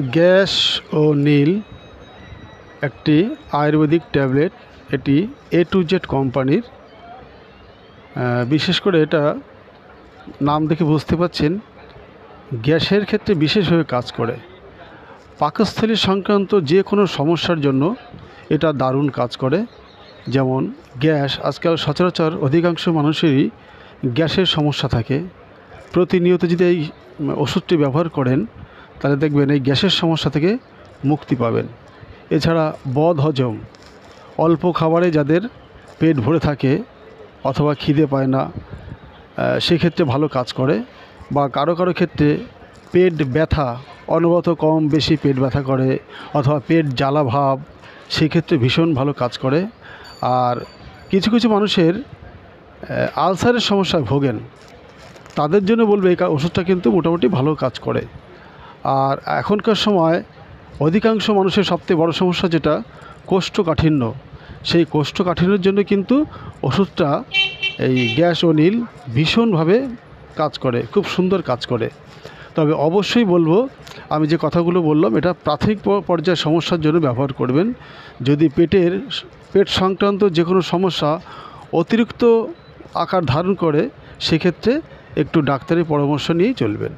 Gas ও নীল একটি Ayurvedic tablet. এটি A to Z কোম্পানির। বিশেষ করে এটা নাম দেখে বুঝতে পাচ্ছেন গ্যাসের ক্ষেত্রে বিশেষভাবে কাজ করে। পাকস্থলী সংক্রান্ত যে কোনো সমস্যার জন্য এটা দারুণ কাজ করে। যেমন গ্যাস, আজকাল সচরাচর অধিকাংশ মানুষেরই গ্যাসের সমস্যা থাকে। প্রতিনিয়ত যদি এই ওষুধটি ব্যবহার করেন তাহলে দেখবেন এই গ্যাসের সমস্যা থেকে মুক্তি পাবেন। এছাড়া বদহজম, অল্প খাবারে যাদের পেট ভরে থাকে অথবা খিদে পায় না, সেক্ষেত্রে ভালো কাজ করে। বা কারো কারো ক্ষেত্রে পেট ব্যথা, অনবরত কম বেশি পেট ব্যথা করে অথবা পেট জ্বালা ভাব, সেক্ষেত্রে ভীষণ ভালো কাজ করে। আর কিছু কিছু মানুষের আলসারের সমস্যায় ভোগেন, তাদের জন্য বলবে এই ওষুধটা কিন্তু মোটামুটি ভালো কাজ করে। আর এখনকার সময় অধিকাংশ মানুষের সবথেকে বড় সমস্যা যেটা কোষ্ঠকাঠিন্য, সেই কোষ্ঠকাঠিন্যের জন্য কিন্তু ওষুধটা এই গ্যাস ও নীল ভীষণভাবে কাজ করে, খুব সুন্দর কাজ করে। তবে অবশ্যই বলবো, আমি যে কথাগুলো বললাম এটা প্রাথমিক পর্যায়ের সমস্যার জন্য ব্যবহার করবেন। যদি পেট সংক্রান্ত যে কোনো সমস্যা অতিরিক্ত আকার ধারণ করে সেক্ষেত্রে একটু ডাক্তারের পরামর্শ নিয়েই চলবেন।